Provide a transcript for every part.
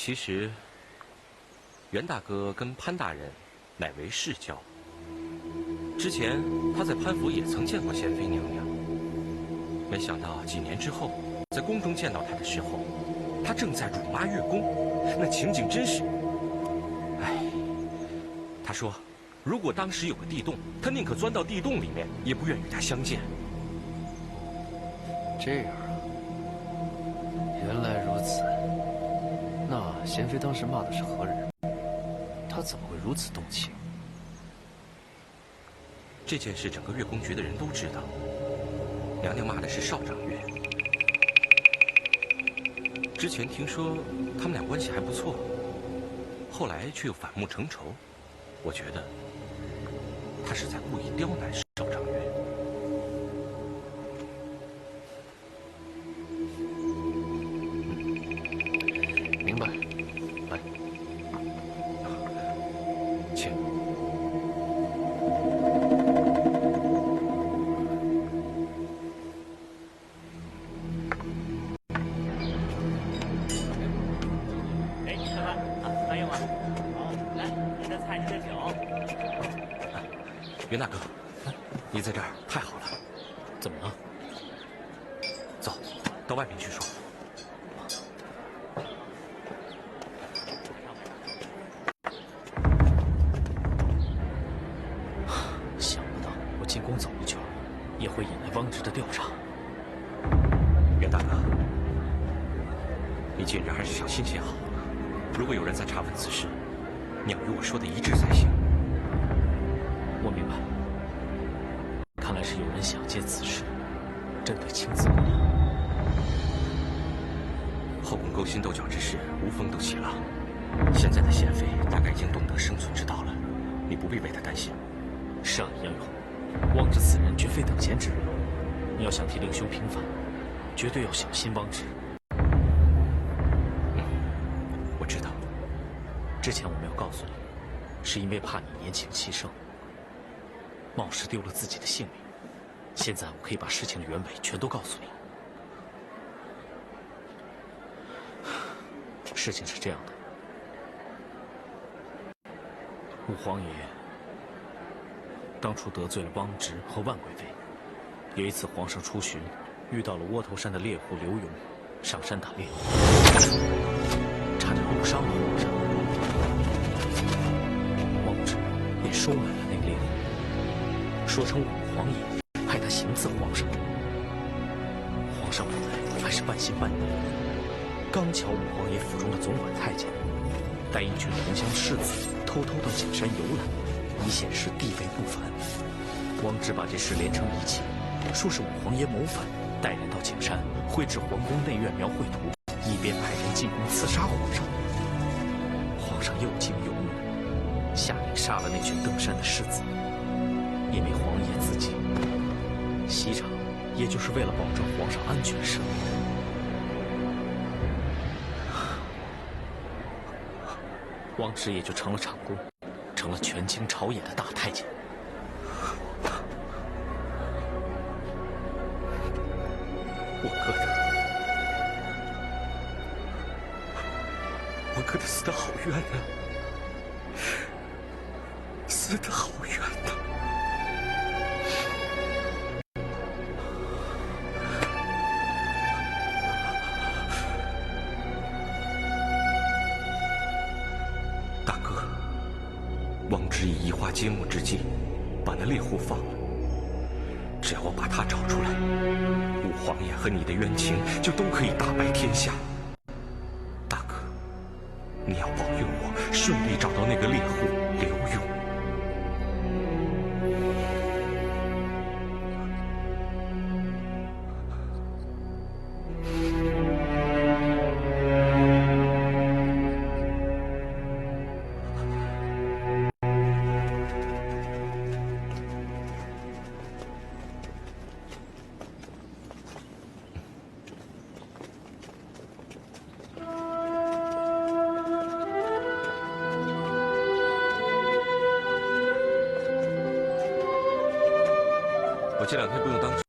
其实，袁大哥跟潘大人乃为世交。之前他在潘府也曾见过贤妃娘娘，没想到几年之后，在宫中见到她的时候，她正在辱骂月宫，那情景真是……哎，他说，如果当时有个地洞，他宁可钻到地洞里面，也不愿与她相见。这样啊，原来如此。那贤妃当时骂的是何人？她怎么会如此动情？这件事整个月宫局的人都知道，娘娘骂的是少长月。之前听说他们俩关系还不错，后来却又反目成仇。我觉得他是在故意刁难少长月。明白。来，请。袁大哥，你在这儿太好了。怎么了？走，到外面去说。想不到我进宫走一圈，也会引来汪直的调查。袁大哥，你见人还是小心些好。如果有人在查问此事，你要与我说的一致才行。我明白，看来是有人想借此事针对青子姑娘。后宫勾心斗角之事无风都起浪，现在的贤妃大概已经懂得生存之道了，你不必为她担心。是啊，杨勇，汪直此人绝非等闲之人，你要想替令兄平反，绝对要小心汪直。我知道。之前我没有告诉你，是因为怕你年轻气盛，冒失丢了自己的性命。现在我可以把事情的原委全都告诉你。事情是这样的，武皇爷当初得罪了汪直和万贵妃。有一次皇上出巡，遇到了窝头山的猎户刘墉，上山打猎，差点误伤了皇上。汪直便收买了那个猎户，说成武皇爷派他行刺皇上。皇上本来还是半信半疑，刚巧武皇爷府中的总管太监带一群同乡士子偷偷到景山游览，以显示地位不凡。汪直把这事连成一气，说是武皇爷谋反，带人到景山绘制皇宫内院描绘图，一边派人进宫刺杀皇上。皇上又惊又怒，下令杀了那群登山的士子。因为皇爷自己袭场，也就是为了保证皇上安全生命。汪直也就成了长工，成了权倾朝野的大太监。我哥的死得好冤呐，死得好冤呐！大哥，汪直以移花接木之计，把那猎户放了。只要我把他找出来，武皇爷和你的冤情就都可以大白天下。大哥，你要保佑我顺利找到那个猎户刘墉。我这2天不用当值，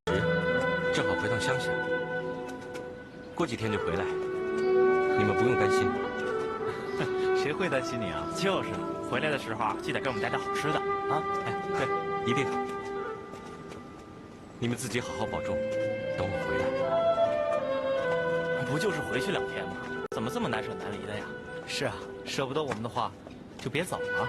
正好回趟乡下。过几天就回来，你们不用担心。谁会担心你啊？就是，回来的时候啊，记得给我们带点好吃的啊！哎，对，一定的。你们自己好好保重，等我回来。不就是回去2天吗？怎么这么难舍难离的呀？是啊，舍不得我们的话，就别走了。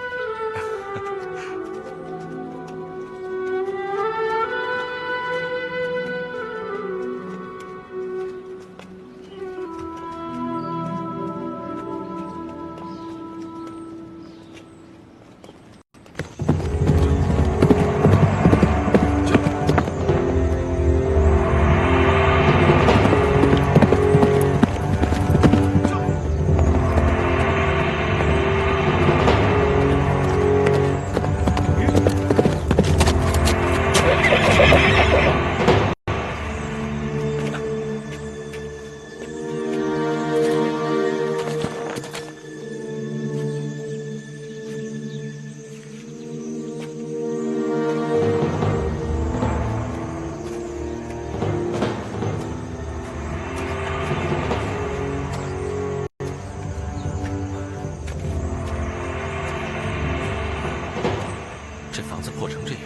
这房子破成这样，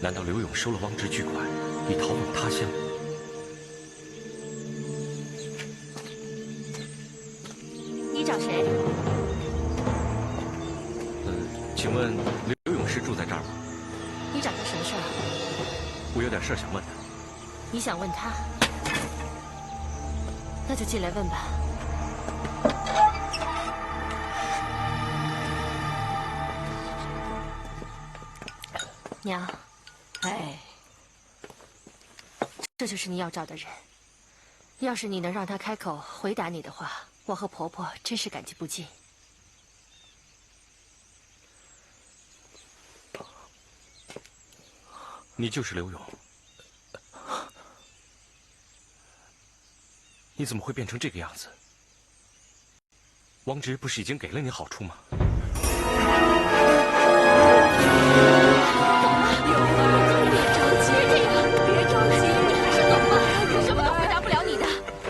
难道刘勇收了汪直巨款，以逃往他乡？你找谁？请问刘勇是住在这儿吗？你找他什么事儿？我有点事儿想问他。你想问他？那就进来问吧。娘，哎，这就是你要找的人。要是你能让他开口回答你的话，我和婆婆真是感激不尽。你就是刘勇，你怎么会变成这个样子？汪直不是已经给了你好处吗？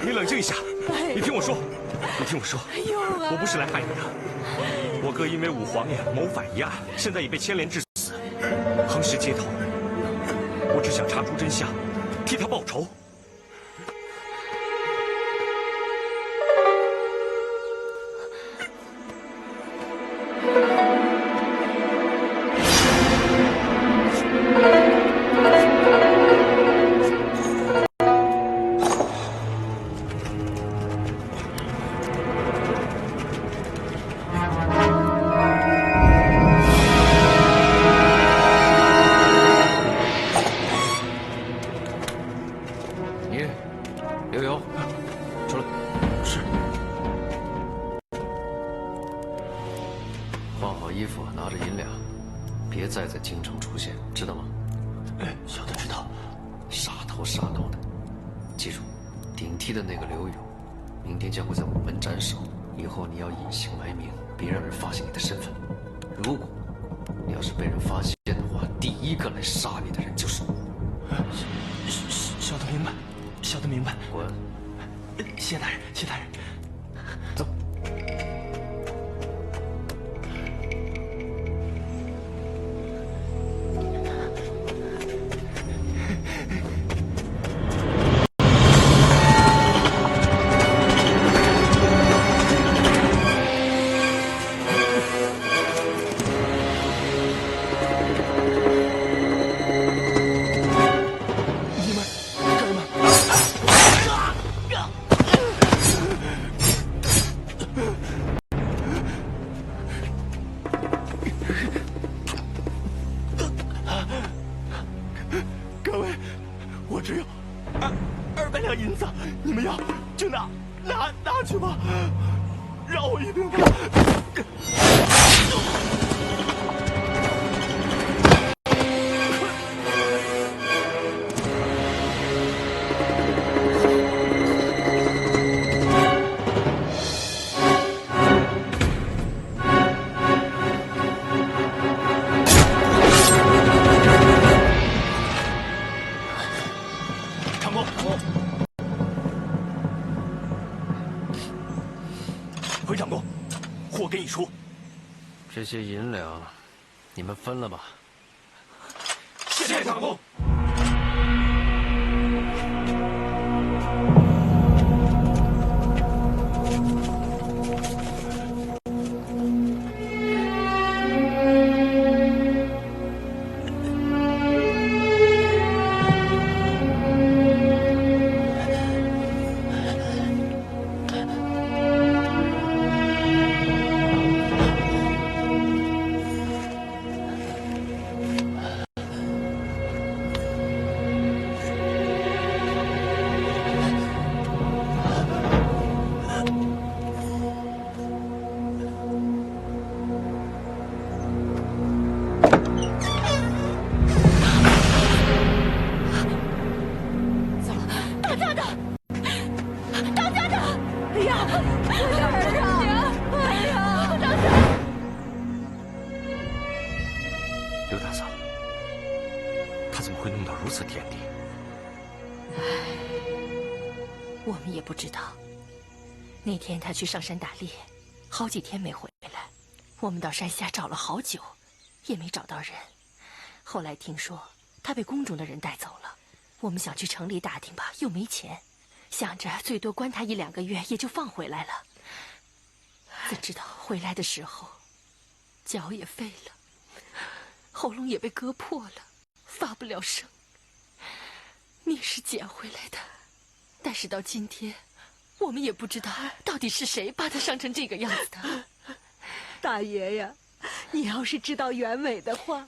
你冷静一下，你听我说，你听我说，我不是来害你的。我哥因为武皇爷谋反一案，现在已被牵连致死，横尸街头。我只想查出真相，替他报仇。再在京城出现，知道吗？小的知道。傻头傻脑的，记住，顶替的那个刘勇，明天将会在午门斩首。以后你要隐姓埋名，别让人发现你的身份。如果你要是被人发现的话，第一个来杀你的人就是我。小的明白，小的明白。滚！谢大人，谢大人。走。去吧，饶我一命吧！长工，回长工。我给你出。这些银两，你们分了吧。谢长公。刘大嫂，他怎么会弄到如此田地？我们也不知道。那天他去上山打猎，好几天没回来。我们到山下找了好久，也没找到人。后来听说他被宫中的人带走了，我们想去城里打听吧，又没钱，想着最多关他1、2个月，也就放回来了。怎知道回来的时候，脚也废了，喉咙也被割破了，发不了声。命是捡回来的，但是到今天，我们也不知道到底是谁把他伤成这个样子的。大爷呀，你要是知道原委的话，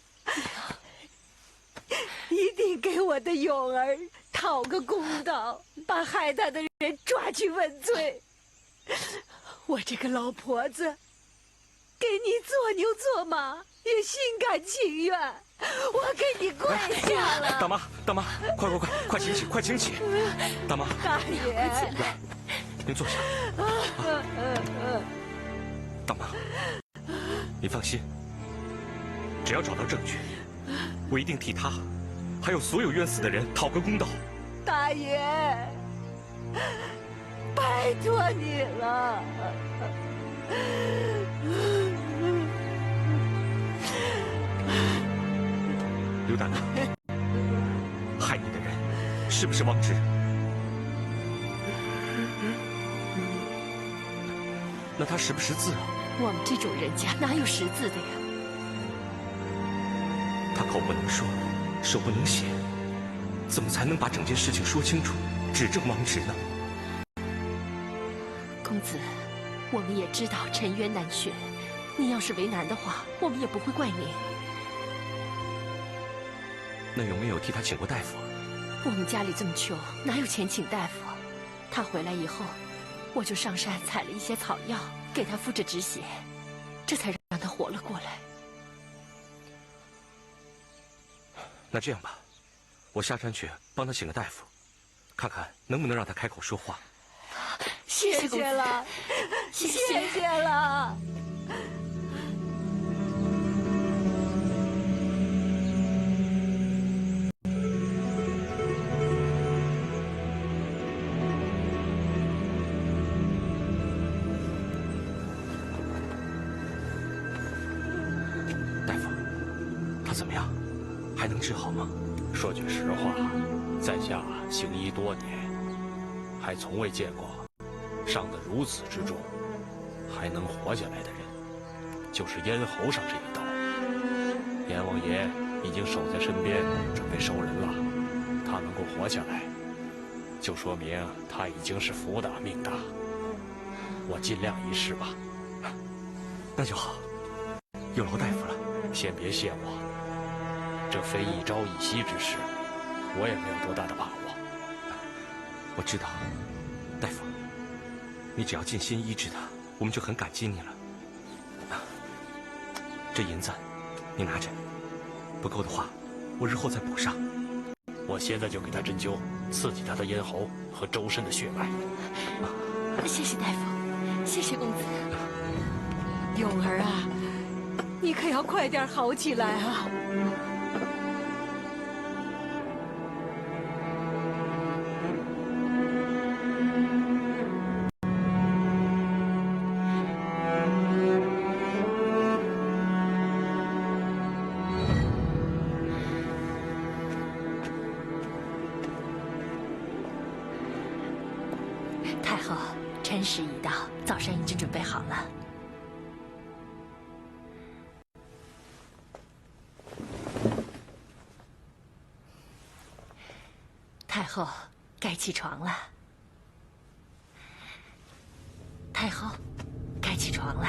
一定给我的勇儿讨个公道，把害他的人抓去问罪。我这个老婆子，给你做牛做马也心甘情愿，我给你跪下了。大妈，大妈，快请起，快请起！大妈，大爷，来，您坐下。大妈，你放心，只要找到证据，我一定替他，还有所有冤死的人讨个公道。大爷，拜托你了。刘大哥，害你的人是不是王直？那他识不识字啊？我们这种人家哪有识字的呀？他口不能说，手不能写，怎么才能把整件事情说清楚，指证王直呢？公子，我们也知道沉冤难雪，你要是为难的话，我们也不会怪你。那有没有替他请过大夫？我们家里这么穷，哪有钱请大夫？他回来以后，我就上山采了一些草药，给他敷着止血，这才让他活了过来。那这样吧，我下山去帮他请个大夫，看看能不能让他开口说话。谢谢了，谢谢了。大夫，他怎么样？还能治好吗？说句实话，在下行医多年，还从未见过伤得如此之重还能活下来的人。就是咽喉上这一刀，阎王爷已经守在身边，准备收人了。他能够活下来，就说明他已经是福大命大。我尽量一试吧。那就好，有劳大夫了。先别谢我，这非一朝一夕之事，我也没有多大的把握。我知道，大夫，你只要尽心医治他，我们就很感激你了。这银子，你拿着，不够的话，我日后再补上。我现在就给他针灸，刺激他的咽喉和周身的血脉。谢谢大夫，谢谢公子。勇儿啊，你可要快点好起来啊！太后，辰时已到，早膳已经准备好了。太后，该起床了。太后，该起床了。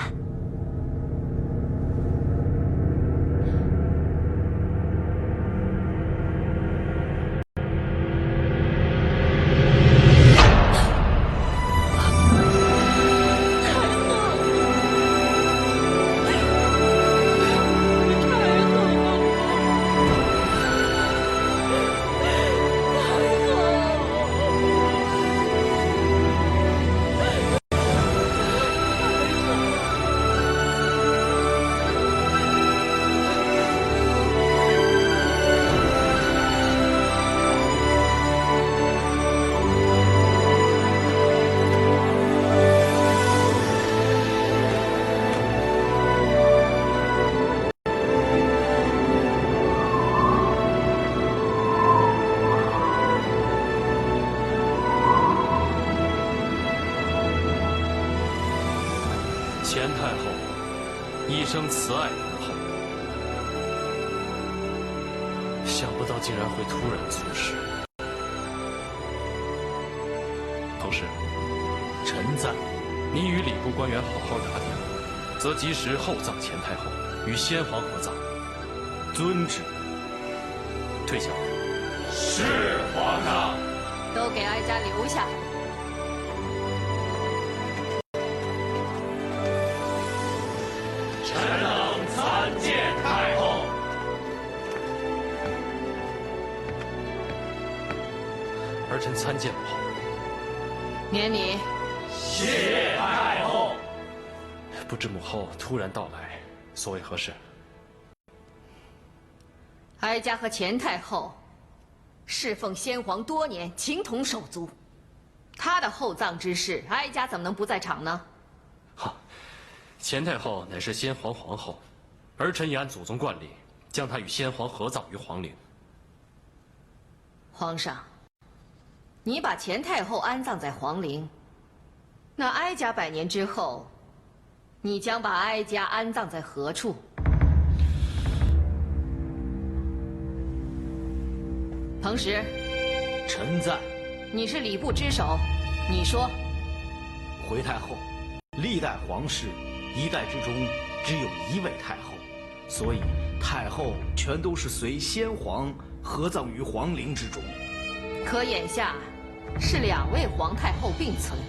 钱太后一生慈爱仁厚，想不到竟然会突然猝逝。同时，臣赞你与礼部官员好好打点，则及时厚葬钱太后，与先皇合葬。遵旨。退下。是皇上。都给哀家留下。臣等参见太后。儿臣参见母后。免礼。谢太后。不知母后突然到来，所为何事？哀家和钱太后侍奉先皇多年，情同手足。他的厚葬之事，哀家怎么能不在场呢？哈，钱太后乃是先皇皇后，儿臣也按祖宗惯例，将她与先皇合葬于皇陵。皇上，你把钱太后安葬在皇陵，那哀家100年之后，你将把哀家安葬在何处？彭时，臣在。你是礼部之首，你说。回太后，历代皇室一代之中只有1位太后，所以太后全都是随先皇合葬于皇陵之中。可眼下是2位皇太后并存，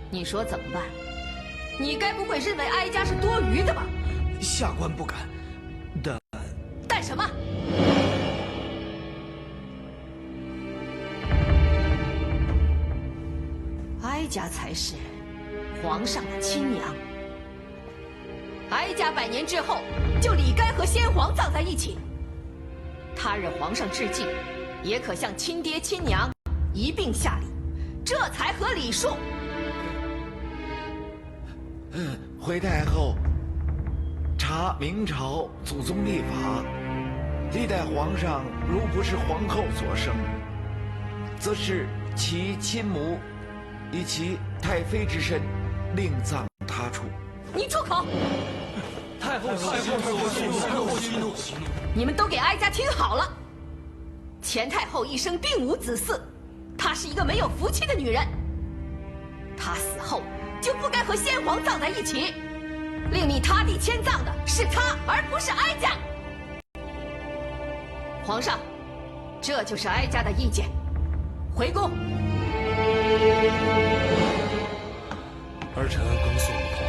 你说怎么办？你该不会认为哀家是多余的吧？下官不敢，但什么？哀家才是皇上的亲娘，哀家100年之后就理该和先皇葬在一起。他日皇上致祭，也可向亲爹亲娘一并下礼，这才合礼数。回太后，查明朝祖宗历法，历代皇上如不是皇后所生，则是其亲母以其太妃之身另葬他处。你住口！太后息怒！你们都给哀家听好了，钱太后一生并无子嗣，她是一个没有福气的女人。她死后就不该和先皇葬在一起，另觅他地迁葬的是她，而不是哀家。皇上，这就是哀家的意见。回宫。儿臣恭送母后。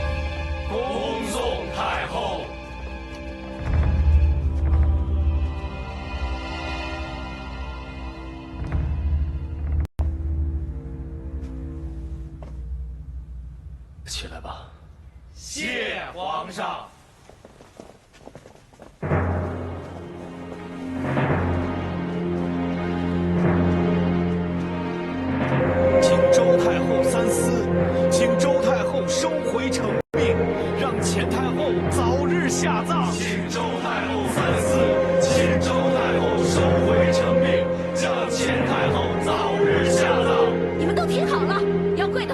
恭送太后。起来吧。谢皇上。请周太后三思，请周太后收回成命，让钱太后早日下葬。请周太后三思，请周太后收回成命，将钱太后早日下葬。你们都听好了，要跪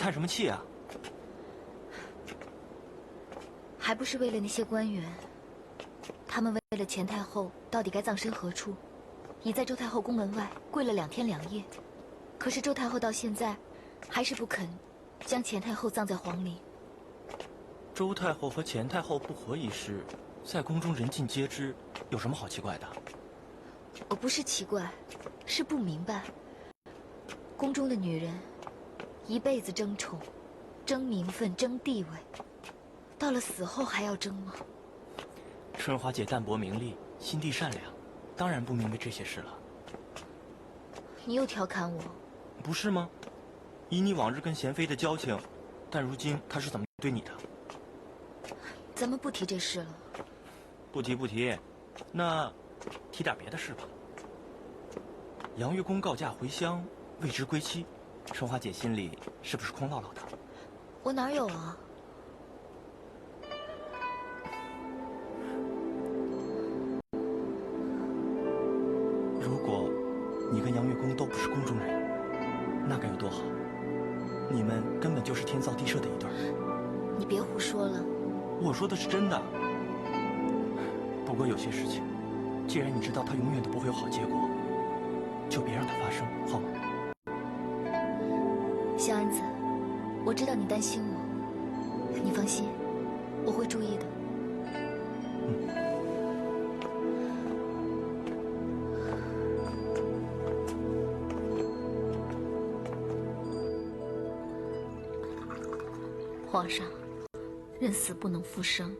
叹什么气啊？还不是为了那些官员。他们为了钱太后到底该葬身何处，已在周太后宫门外跪了2天2夜。可是周太后到现在，还是不肯将钱太后葬在皇陵。周太后和钱太后不和一事，在宫中人尽皆知，有什么好奇怪的？我不是奇怪，是不明白。宫中的女人，一辈子争宠、争名分、争地位，到了死后还要争吗？春华姐淡泊名利，心地善良，当然不明白这些事了。你又调侃我，不是吗？以你往日跟贤妃的交情，但如今她是怎么对你的？咱们不提这事了。不提不提，那提点别的事吧。杨月宫告假回乡，未知归期，春华姐心里是不是空落落的？我哪有啊？如果你跟杨月宫都不是宫中人，那该有多好！你们根本就是天造地设的一对儿。你别胡说了。我说的是真的。不过有些事情，既然你知道它永远都不会有好结果，就别让它发生，好吗？小安子，我知道你担心我，你放心，我会注意的。皇上，人死不能复生，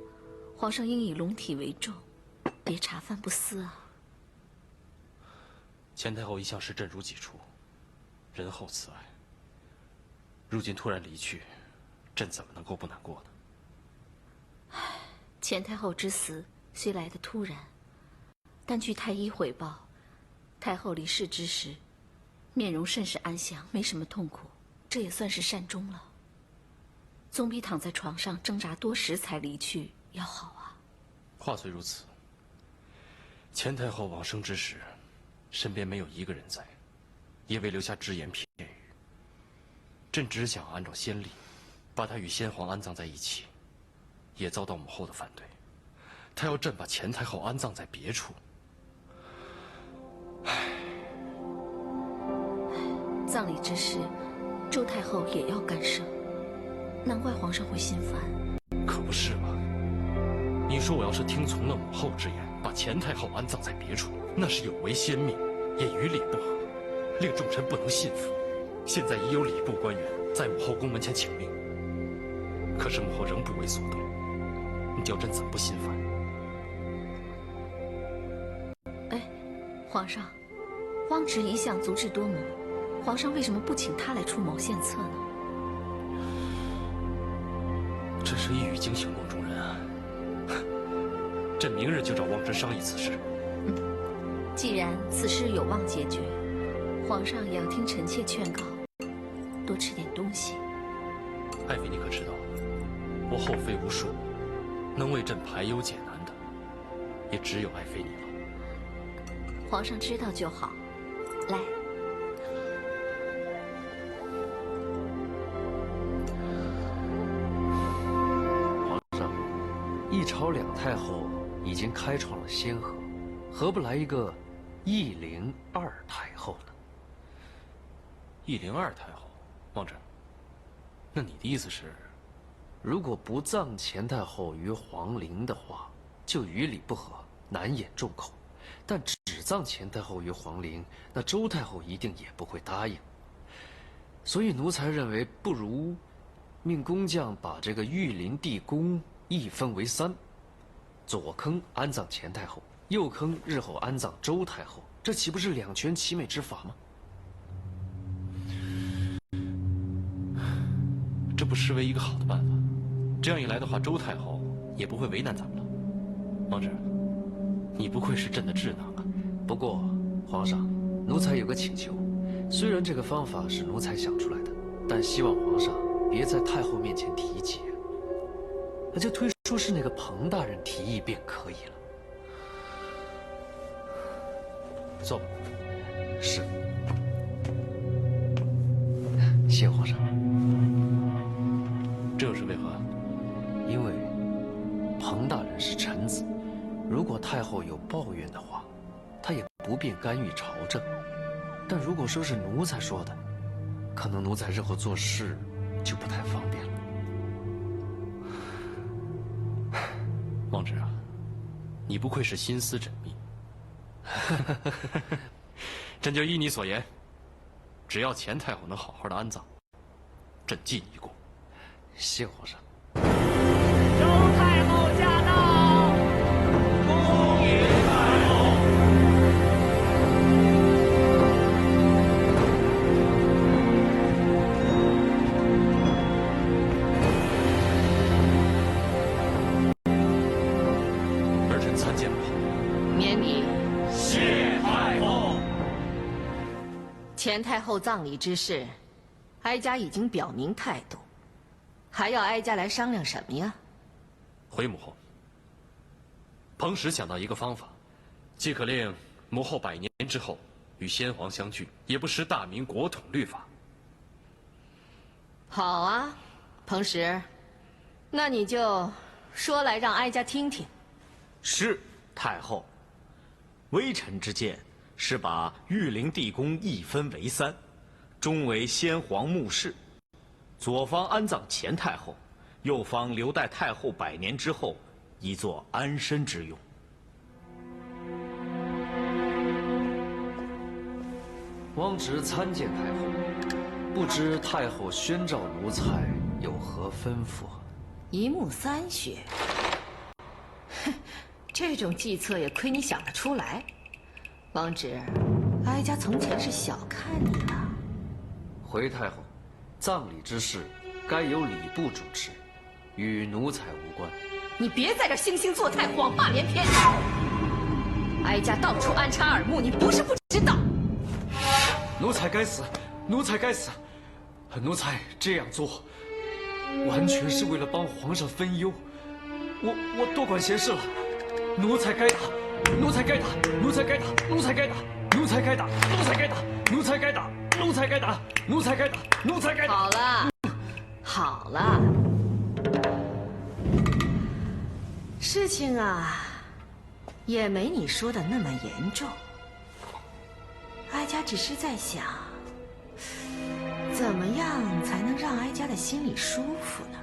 皇上应以龙体为重，别茶饭不思啊。钱太后一向视朕如己出，仁厚慈爱。如今突然离去，朕怎么能够不难过呢？钱太后之死虽来得突然，但据太医回报，太后离世之时，面容甚是安详，没什么痛苦，这也算是善终了。总比躺在床上挣扎多时才离去要好啊。话虽如此，钱太后往生之时，身边没有一个人在，也未留下只言片语。朕只想按照先例，把她与先皇安葬在一起，也遭到母后的反对。她要朕把钱太后安葬在别处。葬礼之事，周太后也要干涉，难怪皇上会心烦。可不是嘛！你说我要是听从了母后之言，把钱太后安葬在别处，那是有违先命，也于理不合，令众臣不能信服。现在已有礼部官员在母后宫门前请命，可是母后仍不为所动，你叫朕怎么不心烦？哎，皇上，汪直一向足智多谋，皇上为什么不请他来出谋献策呢？这是一语惊醒梦中人啊！朕明日就找汪直商议此事。既然此事有望解决，皇上也要听臣妾劝告，多吃点东西。爱妃，你可知道，我后妃无数，能为朕排忧解难的，也只有爱妃你了。皇上知道就好。来。一朝两太后已经开创了先河，何不来一个一灵二太后呢？一灵二太后，望着，那你的意思是，如果不葬钱太后于皇陵的话，就与理不合，难掩众口；但只葬钱太后于皇陵，那周太后一定也不会答应。所以奴才认为，不如命工匠把这个玉林地宫一分为3，左坑安葬钱太后，右坑日后安葬周太后，这岂不是两全其美之法吗？这不失为一个好的办法。这样一来的话，周太后也不会为难咱们了。王直，你不愧是朕的智囊啊！不过，皇上，奴才有个请求，虽然这个方法是奴才想出来的，但希望皇上别在太后面前提起，那就推说是那个彭大人提议便可以了。坐吧。是。谢皇上。这又是为何？因为彭大人是臣子，如果太后有抱怨的话，他也不便干预朝政。但如果说是奴才说的，可能奴才日后做事就不太方便了。王直啊，你不愧是心思缜密。朕就依你所言，只要钱太后能好好的安葬，朕尽一功。谢皇上。周太后驾到！恭迎太后！儿臣参见母后。免礼。谢太后。前太后葬礼之事，哀家已经表明态度，还要哀家来商量什么呀？回母后，彭使想到一个方法，既可令母后100年之后与先皇相聚，也不失大明国统律法。好啊，彭使，那你就说来让哀家听听。是太后。微臣之见是把玉陵地宫一分为3，中为先皇墓室，左方安葬前太后，右方留待太后100年之后，以作安身之用。汪直参见太后，不知太后宣召奴才有何吩咐？一目3穴，哼，这种计策也亏你想得出来。王直，哀家从前是小看你了。回太后，葬礼之事该由礼部主持，与奴才无关。你别在这惺惺作态，谎话连篇。哀家到处安插耳目，你不是不知道。奴才该死，奴才该死！奴才这样做，完全是为了帮皇上分忧。我多管闲事了，奴才该打，奴才该打，奴才该打，奴才该打，奴才该打，奴才该打，奴才该打，奴才该打，奴才该打，奴才该打。好了，好了，事情啊，也没你说的那么严重。哀家只是在想，怎么样才能让哀家的心里舒服呢？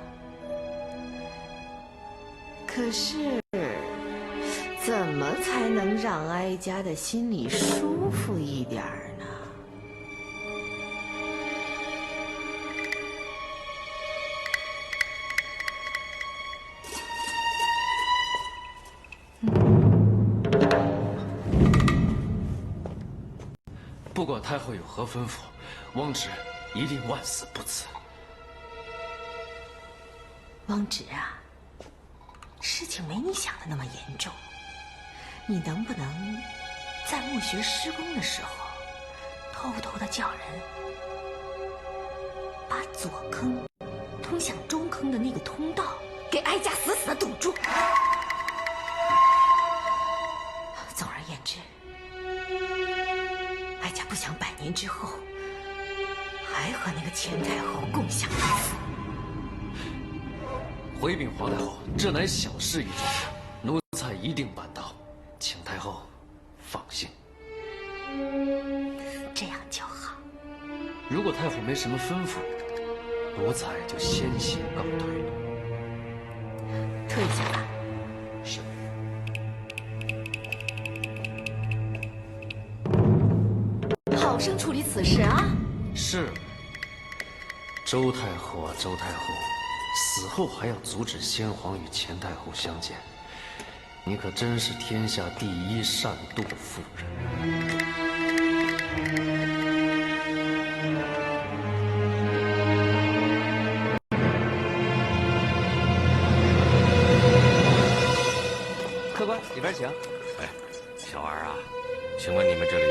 可是，怎么才能让哀家的心里舒服一点儿呢？不管太后有何吩咐，汪直一定万死不辞。汪直啊，事情没你想的那么严重，你能不能在墓穴施工的时候，偷偷的叫人把左坑通向中坑的那个通道给哀家死死的堵住？总而言之，哀家不想100年之后还和那个前太后共享一府。回禀皇太后，这乃小事一桩，奴才一定办到，请太后放心。这样就好。如果太后没什么吩咐，奴才就先行告退。退下吧。是。好生处理此事啊！是。周太后啊，周太后，死后还要阻止先皇与前太后相见，你可真是天下第一善妒妇人。客官，里边请。哎，小二啊，请问你们这里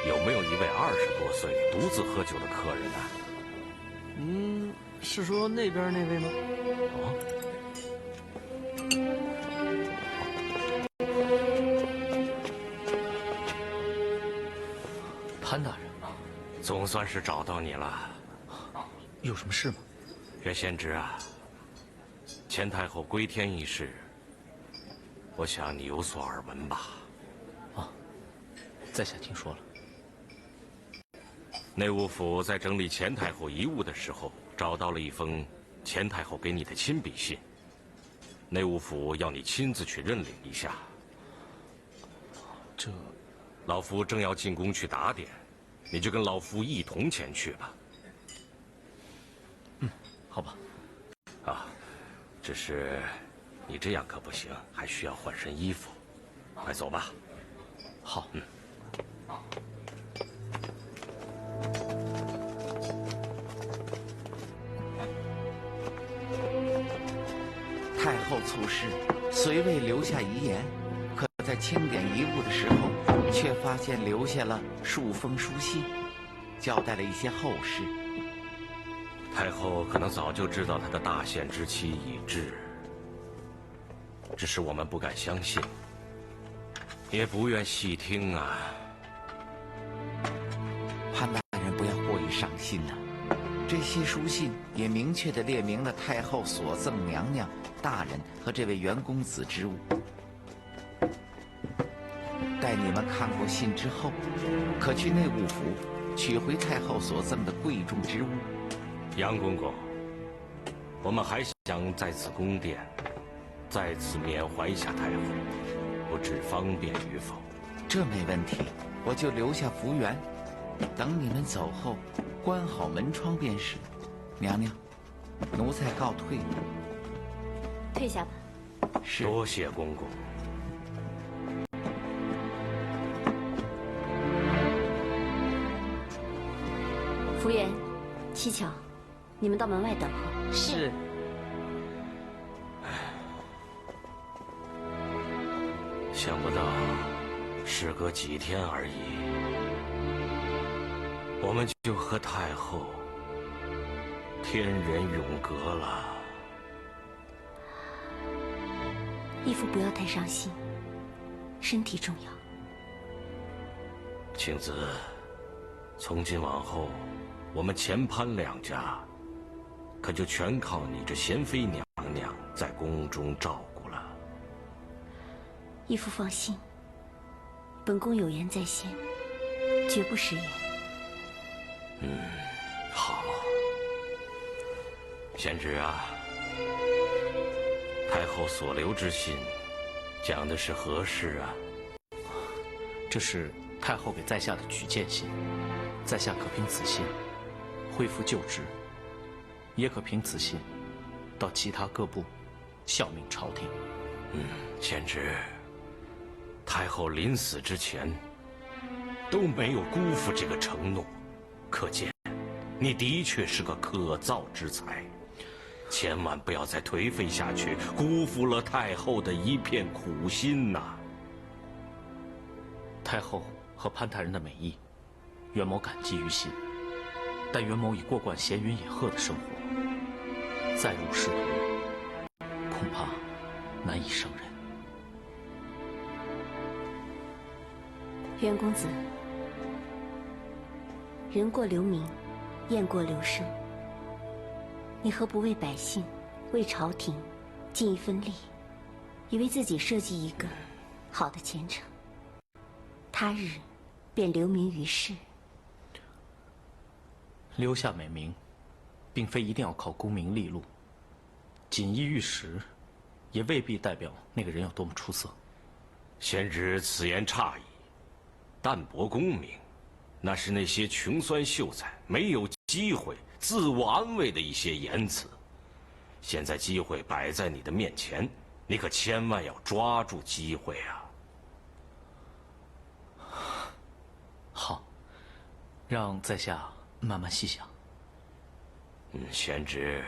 有没有一位20多岁独自喝酒的客人呢？是说那边那位吗？潘大人吗？总算是找到你了。有什么事吗？岳仙芝啊，前太后归天一事，我想你有所耳闻吧？啊，在下听说了。内务府在整理前太后遗物的时候，找到了一封前太后给你的亲笔信。内务府要你亲自去认领一下。这，老夫正要进宫去打点，你就跟老夫一同前去吧。嗯，好吧。啊，只是你这样可不行，还需要换身衣服。快走吧。好。嗯。太后猝逝，虽未留下遗言，可在清点遗物的时候，却发现留下了数封书信，交代了一些后事。太后可能早就知道她的大限之期已至，只是我们不敢相信，也不愿细听啊。潘大人不要过于伤心了。这些书信也明确地列明了太后所赠娘娘、大人和这位袁公子之物。待你们看过信之后，可去内务府取回太后所赠的贵重之物。杨公公，我们还想在此宫殿再次缅怀一下太后，不知方便与否？这没问题，我就留下福源，等你们走后，关好门窗便是。娘娘，奴才告退。退下吧。是。多谢公公。福源、七巧，你们到门外等候。是。想不到，时隔几天而已，我们就和太后天人永隔了。义父不要太伤心，身体重要。庆子，从今往后，我们前潘两家，可就全靠你这贤妃娘娘在宫中照顾了。义父放心，本宫有言在先，绝不食言。嗯，好。贤侄啊，太后所留之信，讲的是何事啊？这是太后给在下的举荐信，在下可凭此信恢复旧职，也可凭此信到其他各部效命朝廷。贤侄，太后临死之前都没有辜负这个承诺，可见你的确是个可造之才。千万不要再颓废下去，辜负了太后的一片苦心呐！太后和潘大人的美意，袁某感激于心。但袁某已过惯闲云野鹤的生活，再入仕途，恐怕难以胜任。袁公子，人过留名，雁过留声。你何不为百姓、为朝廷尽一份力，也为自己设计一个好的前程？他日便留名于世。留下美名，并非一定要靠功名利禄，锦衣玉食，也未必代表那个人有多么出色。贤侄此言差矣，淡泊功名，那是那些穷酸秀才没有机会自我安慰的一些言辞。现在机会摆在你的面前，你可千万要抓住机会啊！好，让在下慢慢细想。贤侄，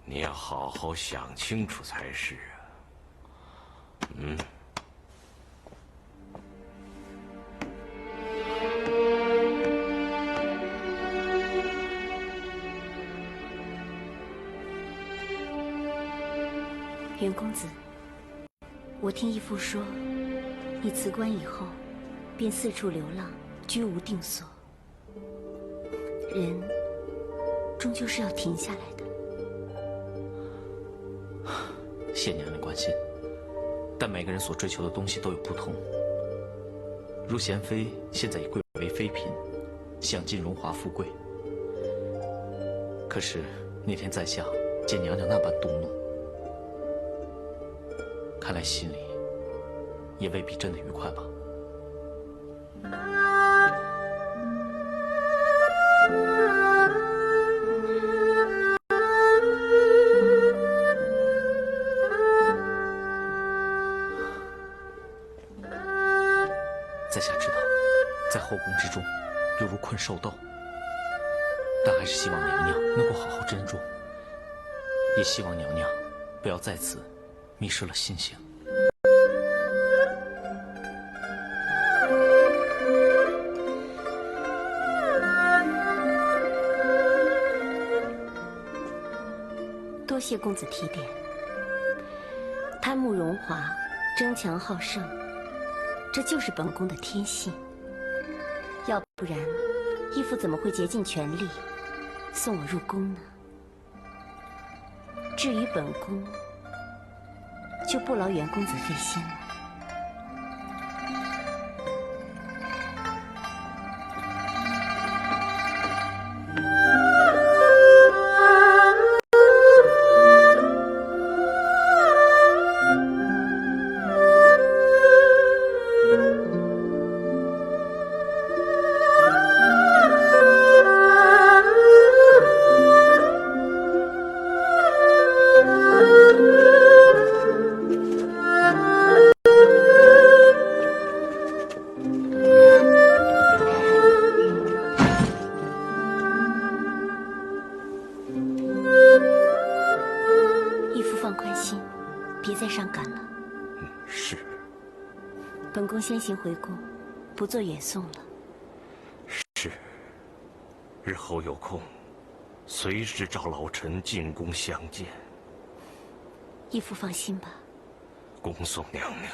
你要好好想清楚才是啊。袁公子，我听义父说，你辞官以后，便四处流浪，居无定所。人终究是要停下来的。谢娘娘关心，但每个人所追求的东西都有不同。如贤妃现在已贵为妃嫔，享尽荣华富贵。可是那天在下见娘娘那般动怒，看来心里也未必真的愉快吧。在下知道，在后宫之中，犹如困兽斗，但还是希望娘娘能够好好珍重，也希望娘娘不要在此迷失了心性。多谢公子提点。贪慕荣华，争强好胜，这就是本宫的天性。要不然，义父怎么会竭尽全力送我入宫呢？至于本宫，就不劳袁公子费心了。先行回宫，不做远送了。是。日后有空，随时召老臣进宫相见。义父放心吧。恭送娘娘。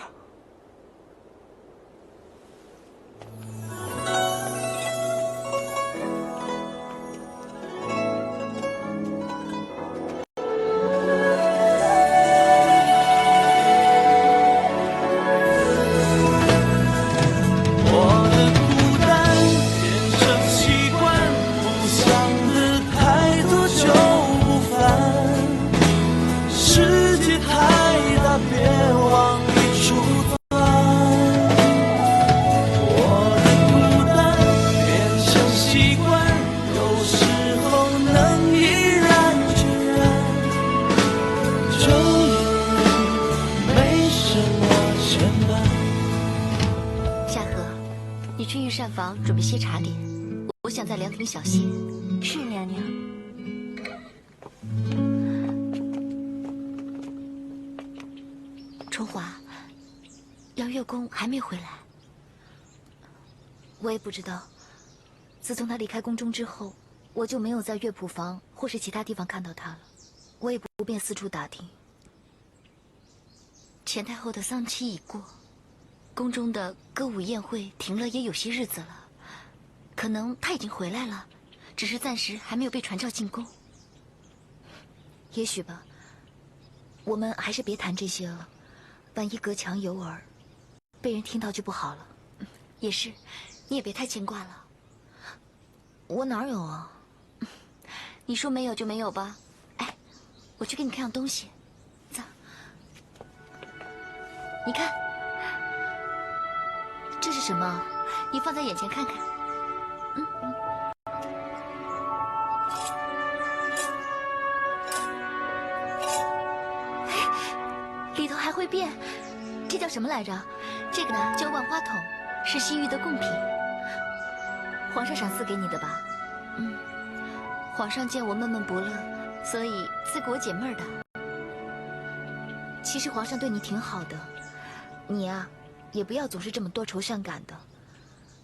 准备些茶点，我想再凉亭小歇。是娘娘。春华，姚月宫还没回来。我也不知道，自从他离开宫中之后，我就没有在乐谱房或是其他地方看到他了。我也不便四处打听。前太后的丧期已过，宫中的歌舞宴会停了也有些日子了。可能他已经回来了，只是暂时还没有被传召进宫。也许吧。我们还是别谈这些了，万一隔墙有耳，被人听到就不好了。也是，你也别太牵挂了。我哪有啊？你说没有就没有吧。哎，我去给你看样东西。走，你看，这是什么？你放在眼前看看。里头还会变，这叫什么来着？这个呢叫万花筒，是西域的贡品，皇上赏赐给你的吧？皇上见我闷闷不乐，所以赐给我解闷的。其实皇上对你挺好的，你呀，也不要总是这么多愁善感的，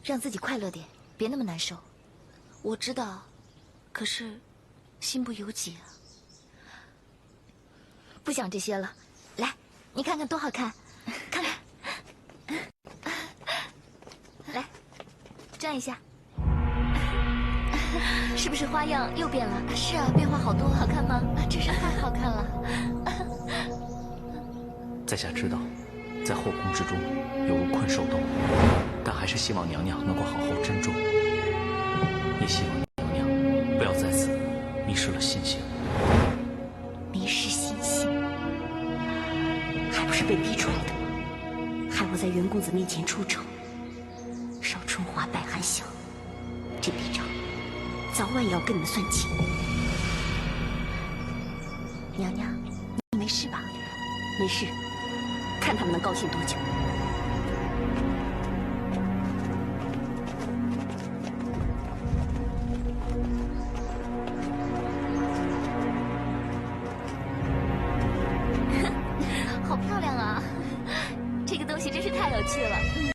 让自己快乐点，别那么难受。我知道，可是心不由己啊。不想这些了，来，你看看多好看，看看，来，转一下。是不是花样又变了？是啊，变化好多，好看吗？真是太好看了。在下知道，在后宫之中犹如困兽斗，但还是希望娘娘能够好好珍重，也希望娘娘不要在此迷失了信心。迷失信心，还不是被逼出来的吗？害我在袁公子面前出丑，少春华败韩晓，这笔账早晚也要跟你们算清。娘娘，你没事吧？没事，看他们能高兴多久。好漂亮啊！这个东西真是太有趣了。